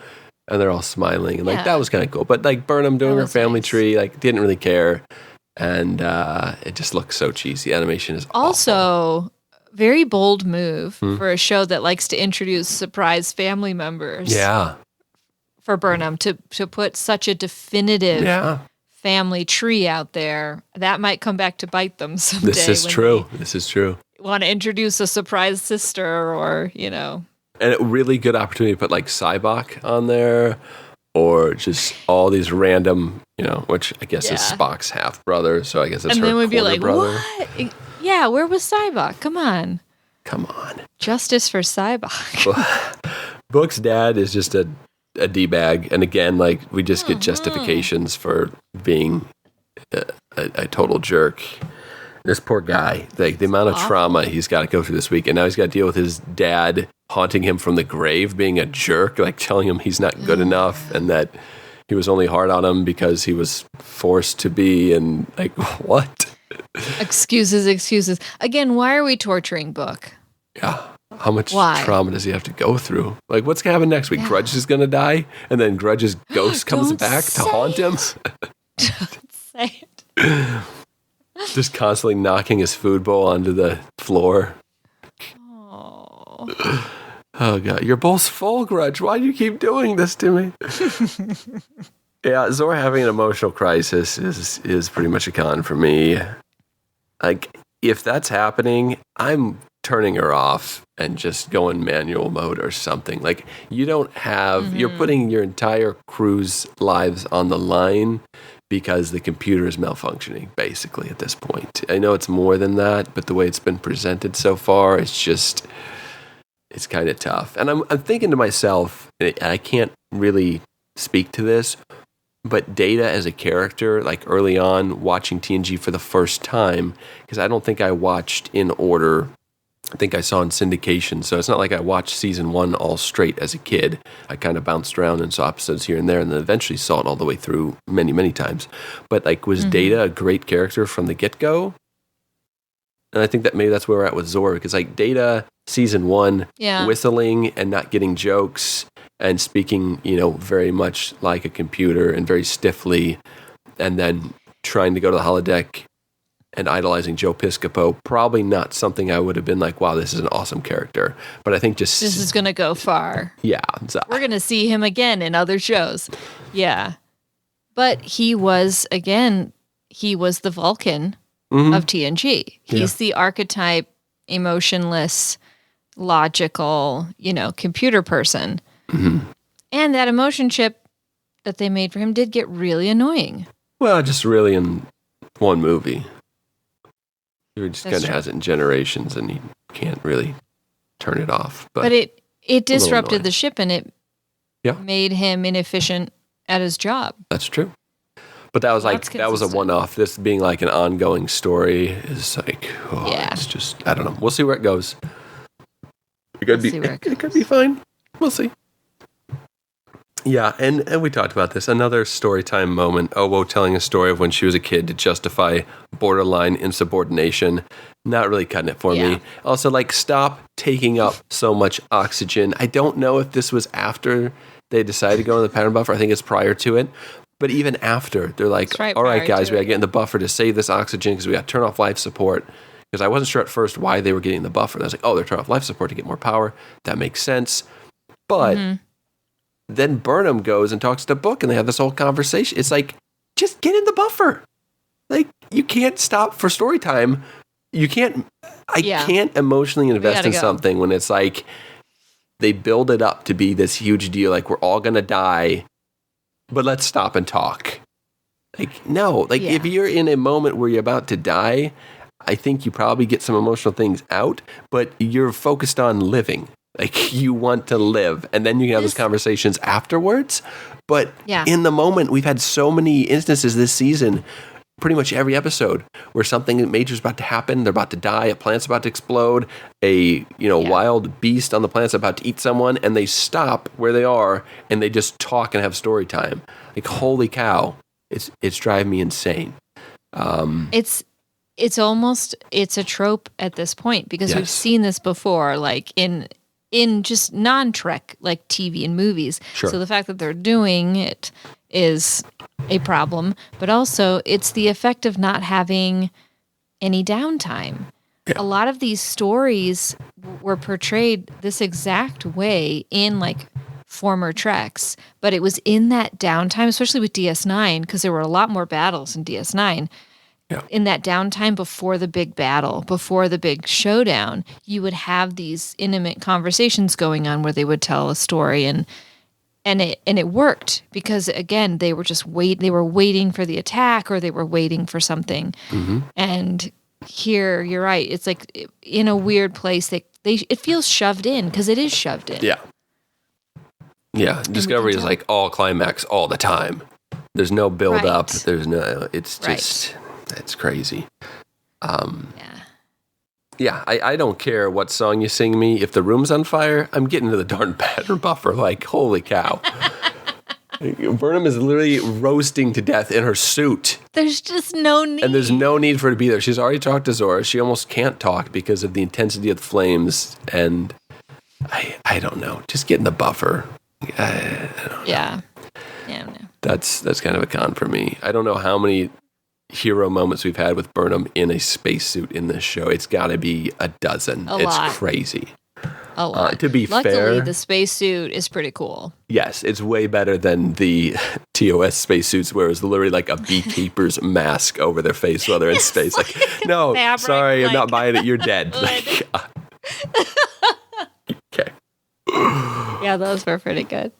and they're all smiling. And like, that was kind of cool. But like Burnham doing her family nice. tree, like didn't really care. And it just looks so cheesy. Animation is awful. Also, very bold move for a show that likes to introduce surprise family members. Yeah. For Burnham to put such a definitive family tree out there, that might come back to bite them someday. This is true. This is true. Want to introduce a surprise sister, or and a really good opportunity to put like Cybok on there, or just all these random, which I guess is Spock's half brother. So I guess it's and her then we'd be quarter like, brother. what? Yeah, where was Cybok? Come on, justice for Cybok. Book's dad is just a D-bag, and again, like we just get justifications for being a total jerk. This poor guy, like the amount of trauma he's got to go through this week, and now he's got to deal with his dad haunting him from the grave, being a jerk, like telling him he's not good enough, and that he was only hard on him because he was forced to be, and like what? Excuses. Again, why are we torturing Book? Yeah. How much trauma does he have to go through? Like, what's going to happen next week? Yeah. Grudge is going to die, and then Grudge's ghost comes back to haunt him? Don't say it. Just constantly knocking his food bowl onto the floor. Oh, God. Your bowl's full, Grudge. Why do you keep doing this to me? Yeah, Zora having an emotional crisis is pretty much a con for me. Like, if that's happening, I'm turning her off and just going manual mode or something. Like, you don't have, you're putting your entire crew's lives on the line because the computer is malfunctioning, basically, at this point. I know it's more than that, but the way it's been presented so far, it's kind of tough. And I'm thinking to myself, and I can't really speak to this, but Data as a character, like early on, watching TNG for the first time, because I don't think I watched in order. I think I saw in syndication, so it's not like I watched season 1 all straight as a kid. I kind of bounced around and saw episodes here and there, and then eventually saw it all the way through many, many times. But like, was Data a great character from the get-go? And I think that maybe that's where we're at with Zora, because like Data, season 1, whistling and not getting jokes and speaking, very much like a computer and very stiffly, and then trying to go to the holodeck and idolizing Joe Piscopo, probably not something I would have been like, wow, this is an awesome character. But I think This is going to go far. Yeah. We're going to see him again in other shows. Yeah. But he was the Vulcan of TNG. He's the archetype, emotionless, logical, computer person. And that emotion chip that they made for him did get really annoying. Well, just really in one movie. He just kind of has it in generations, and you can't really turn it off. But it disrupted the ship, and it made him inefficient at his job. That's true. But that was that was a one-off. This being like an ongoing story is like, it's just, I don't know. We'll see where it goes. It could be fine. We'll see. Yeah, and we talked about this. Another story time moment. Owo telling a story of when she was a kid to justify borderline insubordination. Not really cutting it for me. Also, stop taking up so much oxygen. I don't know if this was after they decided to go in the pattern buffer. I think it's prior to it. But even after, they're like, all right, guys, we got to get in the buffer to save this oxygen because we got to turn off life support. Because I wasn't sure at first why they were getting the buffer. I was like, they're turning off life support to get more power. That makes sense. But then Burnham goes and talks to Book, and they have this whole conversation. It's like, just get in the buffer. You can't stop for story time. You can't. I can't emotionally invest in something when it's like they build it up to be this huge deal. Like, we're all going to die, but let's stop and talk. If you're in a moment where you're about to die, I think you probably get some emotional things out, but you're focused on living. You want to live, and then you can have those conversations afterwards. But in the moment, we've had so many instances this season, pretty much every episode, where something major is about to happen. They're about to die. A plant's about to explode. A wild beast on the planet's about to eat someone, and they stop where they are and they just talk and have story time. Holy cow! It's driving me insane. It's a trope at this point because we've seen this before, in just non-Trek, TV and movies. Sure. So the fact that they're doing it is a problem, but also it's the effect of not having any downtime. Yeah. A lot of these stories were portrayed this exact way in former Treks, but it was in that downtime, especially with DS9, because there were a lot more battles in DS9. Yeah. In that downtime before the big battle, before the big showdown, you would have these intimate conversations going on where they would tell a story, and it worked because again they were just waiting for the attack, or they were waiting for something. And here you're right, it's in a weird place it feels shoved in because it is shoved in. Discovery is all climax all the time. There's no build up. There's no, it's just it's crazy. I don't care what song you sing me. If the room's on fire, I'm getting to the darn pattern buffer. Holy cow. Burnham is literally roasting to death in her suit. There's just no need. And there's no need for her to be there. She's already talked to Zora. She almost can't talk because of the intensity of the flames. And I don't know. Just get in the buffer. I don't know. Yeah, no. That's kind of a con for me. I don't know how many hero moments we've had with Burnham in a spacesuit in this show. It's got to be a dozen. It's crazy. A lot. To be Luckily, fair, the spacesuit is pretty cool. Yes, it's way better than the TOS spacesuits where it's literally like a beekeeper's mask over their face while they're in space. No, fabric, sorry, I'm not buying it. You're dead. Okay. Yeah, those were pretty good.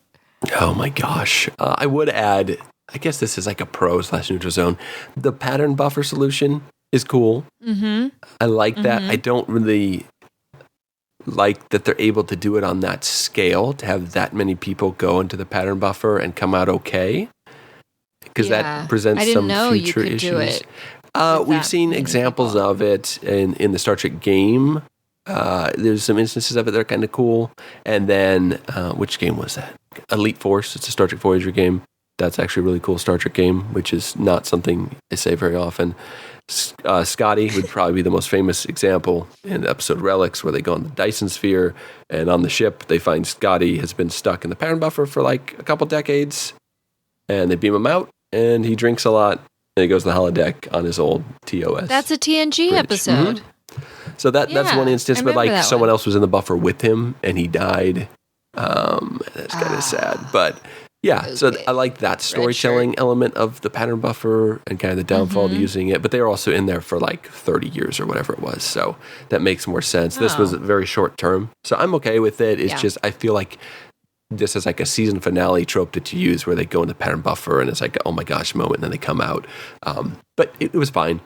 Oh my gosh. I would add, I guess this is a pro/neutral zone. The pattern buffer solution is cool. I like that. I don't really like that they're able to do it on that scale, to have that many people go into the pattern buffer and come out okay. Because that presents some future issues. We've seen examples of it in the Star Trek game. There's some instances of it that are kind of cool. And then, which game was that? Elite Force. It's a Star Trek Voyager game. That's actually a really cool Star Trek game, which is not something I say very often. Scotty would probably be the most famous example in the episode Relics, where they go on the Dyson Sphere, and on the ship they find Scotty has been stuck in the pattern buffer for a couple decades, and they beam him out, and he drinks a lot, And he goes to the holodeck on his old TOS. That's a TNG bridge. episode. Mm-hmm. So that's one instance where like someone else was in the buffer with him and he died. That's kind of sad, but yeah. Okay. So I like that storytelling element of the pattern buffer and kind of the downfall to using it. But they were also in there for like 30 years or whatever it was, so that makes more sense. This was very short term, so I'm okay with it. It's just I feel like this is like a season finale trope that you use where they go into pattern buffer and it's like oh my gosh moment, and then they come out. But it was fine.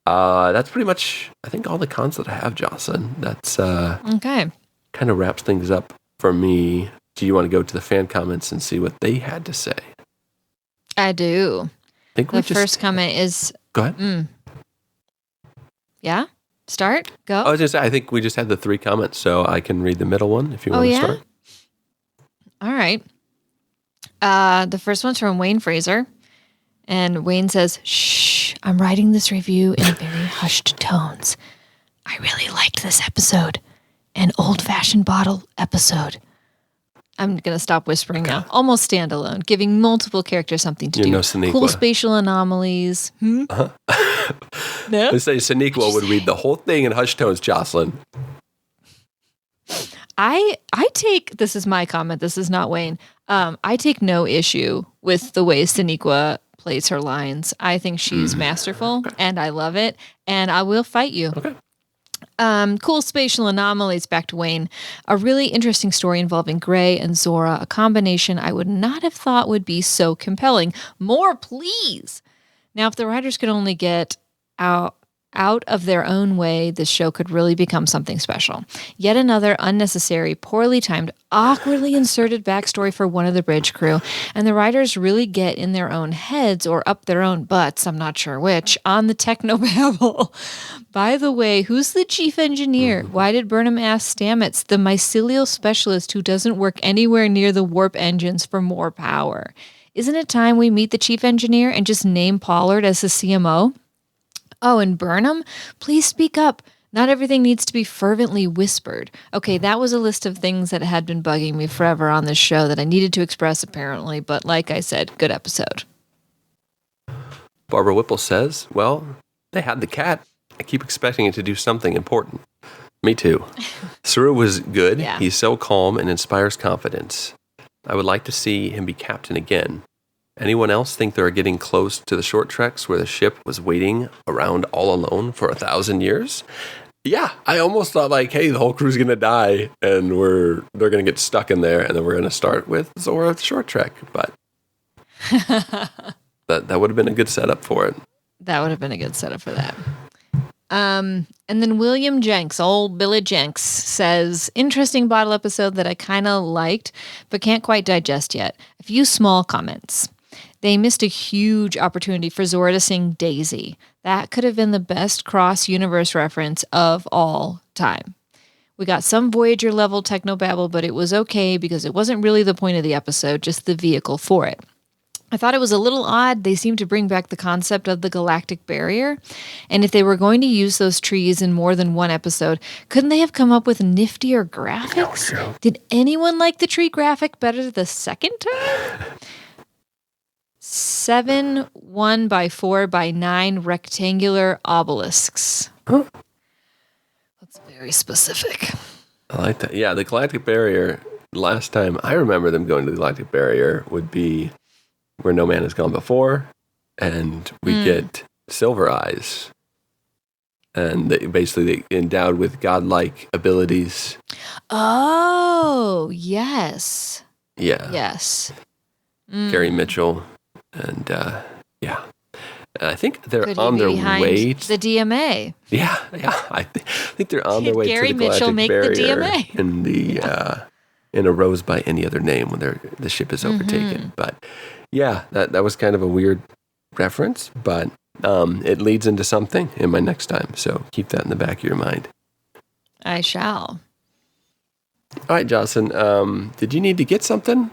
That's pretty much I think all the cons that I have, Jocelyn. That's okay. Kind of wraps things up for me. Do you want to go to the fan comments and see what they had to say? I do. I think the first comment is... Go ahead. Yeah? Start? Go? I was just I think we just had the 3 comments, so I can read the middle one if you want to start. All right. The first one's from Wayne Fraser. And Wayne says, shh, I'm writing this review in very hushed tones. I really liked this episode. An old-fashioned bottle episode. I'm going to stop whispering now. Almost standalone, giving multiple characters something to do. No Sonequa. Cool spatial anomalies. Uh-huh. No? Let's say Sonequa would read the whole thing in hushed tones, Jocelyn. I take, this is my comment, this is not Wayne. I take no issue with the way Sonequa plays her lines. I think she's masterful, and I love it, and I will fight you. Okay. Cool spatial anomalies, back to Wayne. A really interesting story involving Gray and Zora, a combination I would not have thought would be so compelling. More, please! Now, if the writers could only get out of their own way, this show could really become something special. Yet another unnecessary, poorly timed, awkwardly inserted backstory for one of the bridge crew, and the writers really get in their own heads or up their own butts, I'm not sure which, on the technobabble. By the way, who's the chief engineer? Why did Burnham ask Stamets, the mycelial specialist who doesn't work anywhere near the warp engines, for more power? Isn't it time we meet the chief engineer and just name Pollard as the CMO? Oh, and Burnham, please speak up. Not everything needs to be fervently whispered. Okay, that was a list of things that had been bugging me forever on this show that I needed to express, apparently. But like I said, good episode. Barbara Whipple says, well, they had the cat. I keep expecting it to do something important. Me too. Saru was good. Yeah. He's so calm and inspires confidence. I would like to see him be captain again. Anyone else think they're getting close to the short treks where the ship was waiting around all alone for 1,000 years? Yeah, I almost thought like, hey, the whole crew's going to die and they're going to get stuck in there and then we're going to start with Zora the short trek. But that would have been a good setup for it. That would have been a good setup for that. And then William Jenks, old Billy Jenks, says, interesting bottle episode that I kind of liked, but can't quite digest yet. A few small comments. They missed a huge opportunity for Zora to sing Daisy. That could have been the best cross-universe reference of all time. We got some Voyager-level technobabble, but it was okay because it wasn't really the point of the episode, just the vehicle for it. I thought it was a little odd they seemed to bring back the concept of the galactic barrier, and if they were going to use those trees in more than one episode, couldn't they have come up with niftier graphics? No. Did anyone like the tree graphic better the second time? 7 1x4x9 rectangular obelisks. Huh? That's very specific. I like that. Yeah, the galactic barrier, last time I remember them going to the galactic barrier would be where no man has gone before, and we get Silver Eyes. And basically endowed with godlike abilities. Oh, yes. Yeah. Yes. Gary Mitchell. And, yeah. And I think they're Could on their way to the DMA. Yeah. I think they're on their way Gary to the galactic Mitchell make barrier the DMA? in the in a Rose by any other name when the ship is overtaken. But yeah, that was kind of a weird reference, but it leads into something in my next time. So keep that in the back of your mind. I shall. All right, Jocelyn. Did you need to get something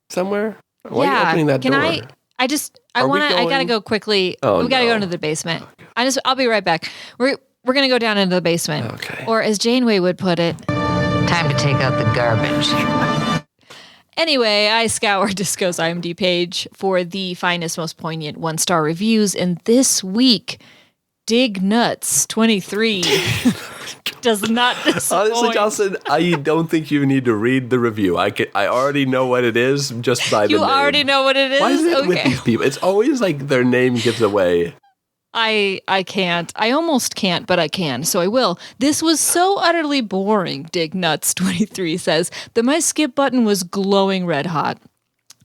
somewhere? Why are you opening that door? I gotta go quickly. We gotta go into the basement. Okay. I'll be right back. We're gonna go down into the basement. Okay. Or as Janeway would put it, time to take out the garbage. Anyway, I scoured Disco's IMDb page for the finest, most poignant 1-star reviews, and this week, Dig Nuts 23 does not disappoint. Honestly, Jocelyn, I don't think you need to read the review. I already know what it is just by the name. You already know what it is? Why is it with these people? It's always like their name gives away. I can't. I almost can't, but I can, so I will. This was so utterly boring, Dig Nuts 23 says, that my skip button was glowing red hot.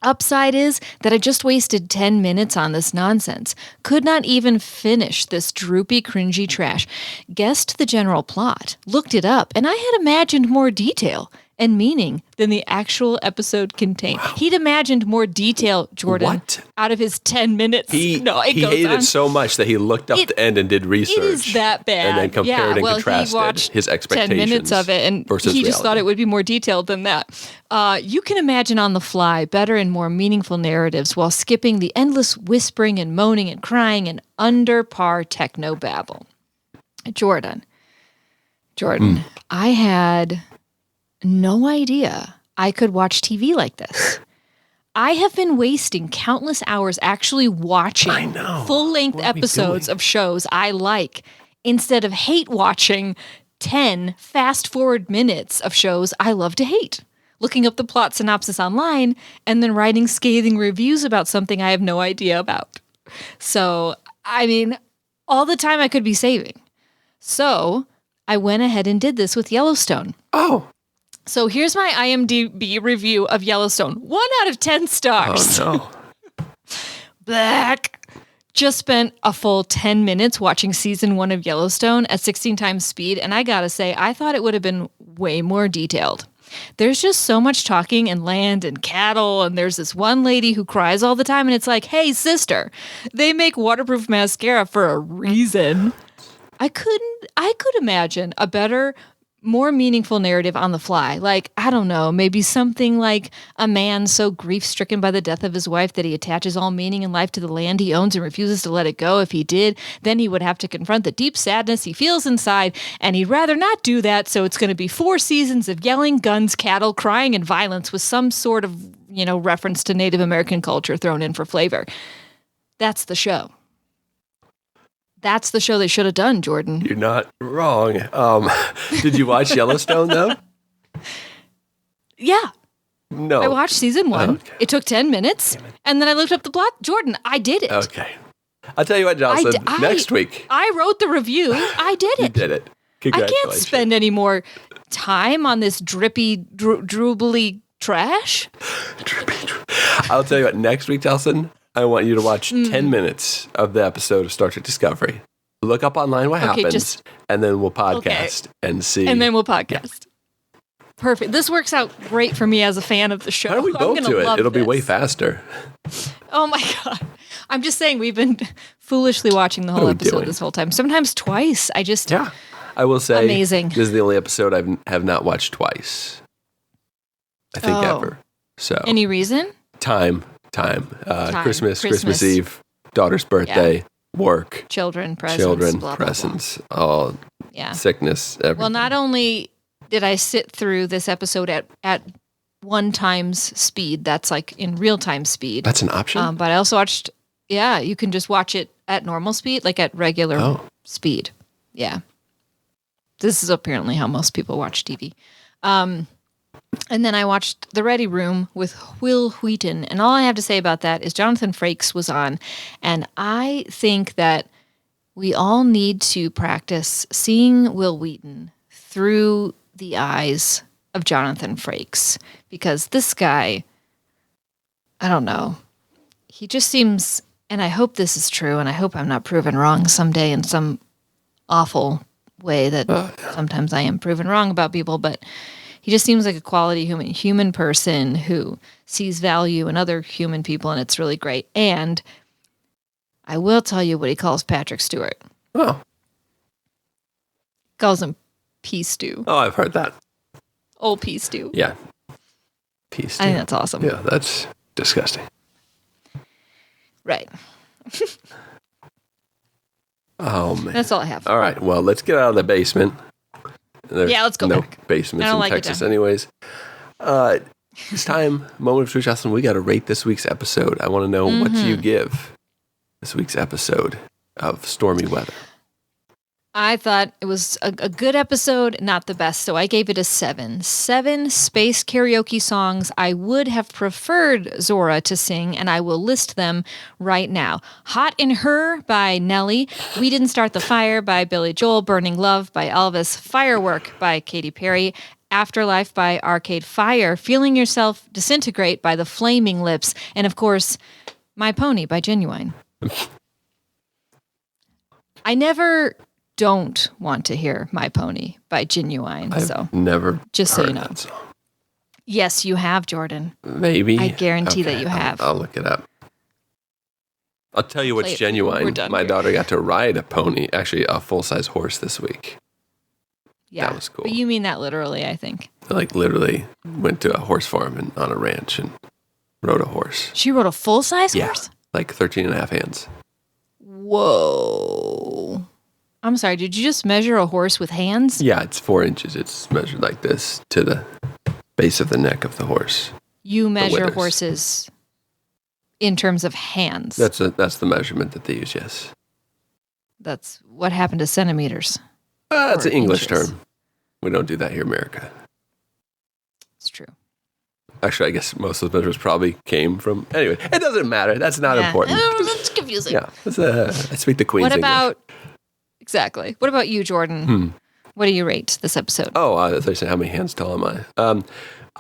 Upside is that I just wasted 10 minutes on this nonsense. Could not even finish this droopy, cringy trash. Guessed the general plot, looked it up, and I had imagined more detail and meaning than the actual episode contained. Wow. He'd imagined more detail, Jordan, out of his 10 minutes. He hated it so much that he looked up the end and did research. It is that bad. And then compared and contrasted he watched his expectations 10 minutes of it, and he just reality. thought it would be more detailed than that. You can imagine on the fly better and more meaningful narratives while skipping the endless whispering and moaning and crying and under par techno babble. Jordan, I had no idea I could watch TV like this. I have been wasting countless hours actually watching full-length episodes of shows I like instead of hate watching 10 fast-forward minutes of shows I love to hate, looking up the plot synopsis online, and then writing scathing reviews about something I have no idea about. So, I mean, all the time I could be saving. So, I went ahead and did this with Yellowstone. Oh. So here's my IMDb review of Yellowstone. 1 out of 10 stars. Oh, no. Black. Just spent a full 10 minutes watching season 1 of Yellowstone at 16 times speed, and I gotta say, I thought it would have been way more detailed. There's just so much talking and land and cattle, and there's this one lady who cries all the time, and it's like, hey, sister, they make waterproof mascara for a reason. I could imagine a better, more meaningful narrative on the fly. Like, I don't know, maybe something like a man so grief-stricken by the death of his wife that he attaches all meaning in life to the land he owns and refuses to let it go. If he did, then he would have to confront the deep sadness he feels inside, and he'd rather not do that, so it's going to be 4 seasons of yelling, guns, cattle, crying, and violence with some sort of, reference to Native American culture thrown in for flavor. That's the show. That's the show they should have done, Jordan. You're not wrong. Did you watch Yellowstone, though? Yeah. No. I watched season 1. Okay. It took 10 minutes, and then I looked up the plot. Jordan, I did it. Okay. I'll tell you what, Jocelyn, next week. I wrote the review. I did it. You did it. Congratulations. I can't spend any more time on this drippy, droobly trash. I'll tell you what, next week, Jocelyn, I want you to watch 10 minutes of the episode of Star Trek Discovery. Look up online what happens, and then we'll podcast and see. And then we'll podcast. Yeah. Perfect. This works out great for me as a fan of the show. Why don't we both do it? It'll be way faster. Oh my God. I'm just saying, we've been foolishly watching the whole episode this whole time. Sometimes twice. Yeah. I will say, amazing. This is the only episode I have not watched twice. I think ever. So. Any reason? Time. Christmas Eve, daughter's birthday, work, children, presents, all sickness. Everything. Well, not only did I sit through this episode at 1 times speed, that's like in real time speed. That's an option. But I also watched. Yeah, you can just watch it at normal speed, like at regular speed. Yeah, this is apparently how most people watch TV. And then I watched The Ready Room with Will Wheaton. And all I have to say about that is Jonathan Frakes was on. And I think that we all need to practice seeing Will Wheaton through the eyes of Jonathan Frakes. Because this guy, I don't know, he just seems, and I hope this is true, and I hope I'm not proven wrong someday in some awful way that sometimes I am proven wrong about people, but he just seems like a quality human person who sees value in other human people, and it's really great. And I will tell you what he calls Patrick Stewart. Oh. Calls him Pea Stew. Oh, I've heard that. Old Pea Stew. Yeah. Pea Stew. I think that's awesome. Yeah, that's disgusting. Right. Oh, man. That's all I have. All right, well, let's get out of the basement. There's let's go back. basements in like Texas anyways. It's time, moment of truth, Jocelyn. We got to rate this week's episode. I want to know what you give this week's episode of Stormy Weather. I thought it was a good episode, not the best, so I gave it a 7. 7 space karaoke songs I would have preferred Zora to sing, and I will list them right now. Hot in Her by Nelly, We Didn't Start the Fire by Billy Joel, Burning Love by Elvis, Firework by Katy Perry, Afterlife by Arcade Fire, Feeling Yourself Disintegrate by The Flaming Lips, and of course, My Pony by Genuine. I never don't want to hear My Pony by Genuine. I've never just heard so you know. that song. Yes, you have, Jordan. Maybe. I guarantee that you have. I'll look it up. I'll tell you what's genuine. We're done My here. daughter got to ride a pony, actually a full-size horse this week. Yeah, that was cool. But you mean that literally, I think. Like literally went to a horse farm and on a ranch and rode a horse. She rode a full-size horse? Like 13 and a half hands. Whoa. I'm sorry, did you just measure a horse with hands? Yeah, it's 4 inches. It's measured like this to the base of the neck of the horse. You measure withers. horses in terms of hands. That's the measurement that they use, yes. That's what happened to centimeters. That's Or an English inches. term. We don't do that here in America. It's true. Actually, I guess most of the measures probably came from... Anyway, it doesn't matter. That's not important. That's confusing. Yeah, I speak the Queen's What English. about... Exactly. What about you, Jordan? What do you rate this episode? Oh, I thought you said how many hands tall am I?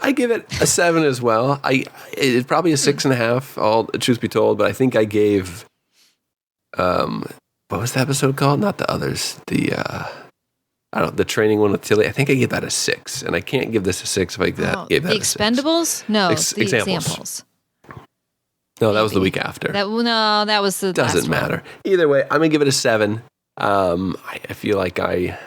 I give it a 7 as well. It's probably a 6.5, all truth be told, but I think I gave... what was the episode called? Not the others. The training one with Tilly. I think I gave that a 6, and I can't give this a 6 if I gave that The a 6. Expendables? No, the Examples. examples. No, that was the week after. That was the Doesn't last matter. one. Either way, I'm going to give it a 7. I feel like I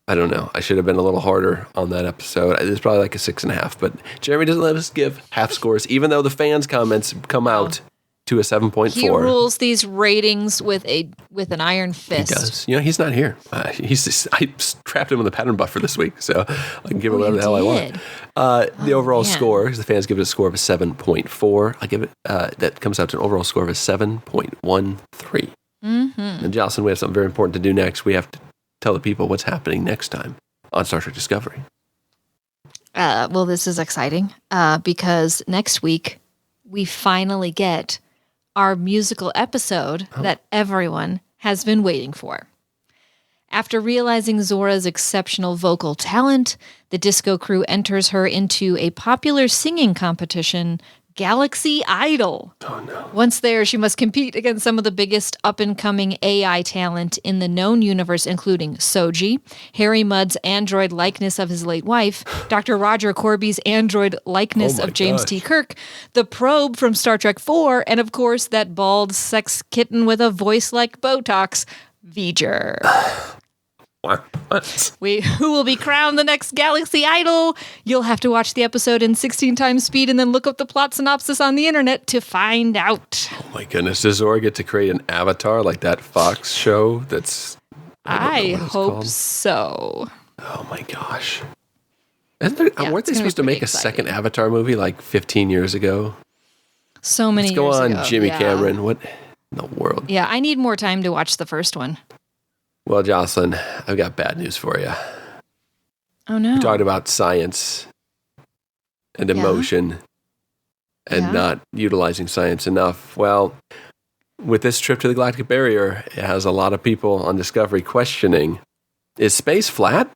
don't know. I should have been a little harder on that episode. It's probably like a 6.5, but Jeremy doesn't let us give half scores, even though the fans' comments come out to a 7.4. He rules these ratings with an iron fist. He does. You know, he's not here. I trapped him in the pattern buffer this week, so I can give him whatever the hell I want. The overall score, because the fans give it a score of a 7.4. I give it, that comes out to an overall score of a 7.13. And Jocelyn, we have something very important to do next. We have to tell the people what's happening next time on Star Trek Discovery. Well, this is exciting because next week we finally get our musical episode that everyone has been waiting for. After realizing Zora's exceptional vocal talent, the disco crew enters her into a popular singing competition, Galaxy Idol. Oh, no. Once there, she must compete against some of the biggest up-and-coming AI talent in the known universe, including Soji, Harry Mudd's android likeness of his late wife, Dr. Roger Corby's android likeness of James T. Kirk, the probe from Star Trek IV, and of course, that bald sex kitten with a voice like Botox, V'ger. Who will be crowned the next Galaxy Idol? You'll have to watch the episode in 16 times speed and then look up the plot synopsis on the internet to find out. Oh my goodness. Does Zora get to create an avatar like that Fox show that's... I hope so. Oh my gosh. Weren't they supposed to make a second Avatar movie like 15 years ago? So many years ago. Let's go on, Jimmy Cameron. What in the world? Yeah, I need more time to watch the first one. Well, Jocelyn, I've got bad news for you. Oh, no. We talked about science and emotion and not utilizing science enough. Well, with this trip to the galactic barrier, it has a lot of people on Discovery questioning, is space flat?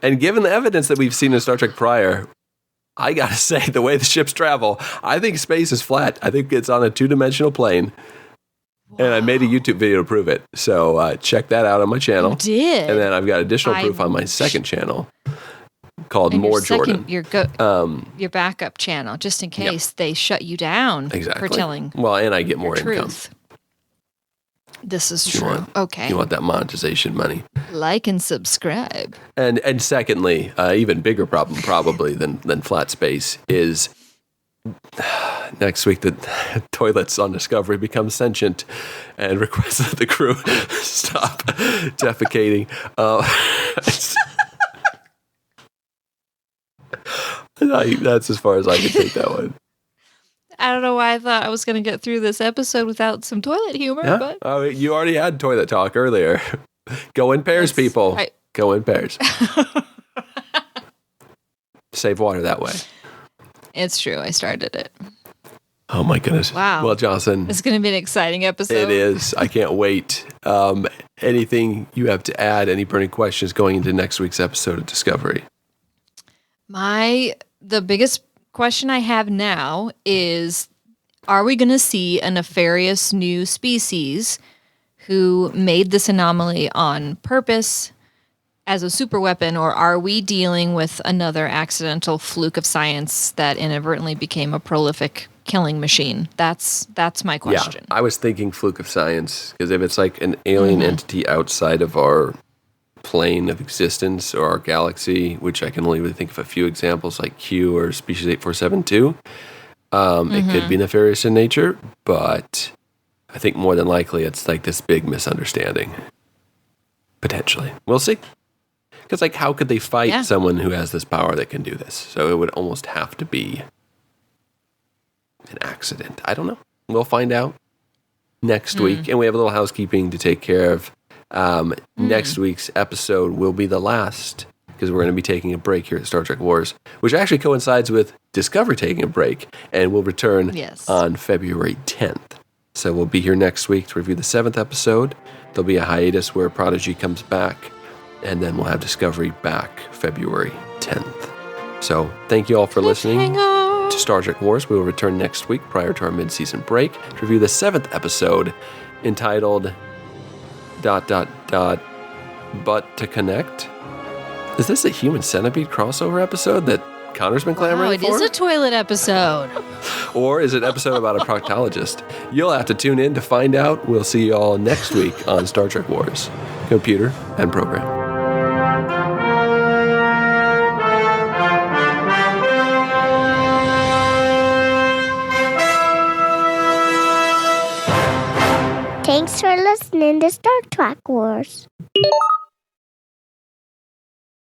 And given the evidence that we've seen in Star Trek prior, I got to say, the way the ships travel, I think space is flat. I think it's on a two-dimensional plane. And I made a YouTube video to prove it. So check that out on my channel. You did? And then I've got additional proof on my second channel called More Jordan. Your backup channel, just in case they shut you down for telling well, and I get more truth. Income. This is true. Okay. You want that monetization money. Like and subscribe. And secondly, even bigger problem probably than flat space is next week the toilets on Discovery become sentient and request that the crew stop defecating. That's as far as I can take that one. I don't know why I thought I was going to get through this episode without some toilet humor, Yeah? but Oh, you already had toilet talk earlier. Go in pairs, people. Go in pairs. Save water that way. It's true. I started it. Oh, my goodness. Wow. Well, Jocelyn. It's going to be an exciting episode. It is. I can't wait. Anything you have to add? Any burning questions going into next week's episode of Discovery? The biggest question I have now is, are we going to see a nefarious new species who made this anomaly on purpose as a super weapon, or are we dealing with another accidental fluke of science that inadvertently became a prolific killing machine? That's my question. Yeah, I was thinking fluke of science, because if it's like an alien entity outside of our plane of existence or our galaxy, which I can only really think of a few examples like Q or Species 8472, it could be nefarious in nature, but I think more than likely it's like this big misunderstanding. Potentially. We'll see. Because like, how could they fight someone who has this power that can do this? So it would almost have to be an accident. I don't know. We'll find out next week. And we have a little housekeeping to take care of. Next week's episode will be the last, because we're going to be taking a break here at Star Trek Wars, which actually coincides with Discovery taking a break, and we'll return on February 10th. So we'll be here next week to review the 7th episode. There'll be a hiatus where Prodigy comes back, and then we'll have Discovery back February 10th. So thank you all for listening to Star Trek Wars. We will return next week prior to our mid-season break to review the 7th episode, entitled ... But to Connect. Is this a Human Centipede crossover episode that Connor's been clamoring for? It is a toilet episode. Or is it an episode about a proctologist? You'll have to tune in to find out. We'll see you all next week on Star Trek Wars. Computer and program. Thanks for listening to Star Trek Wars.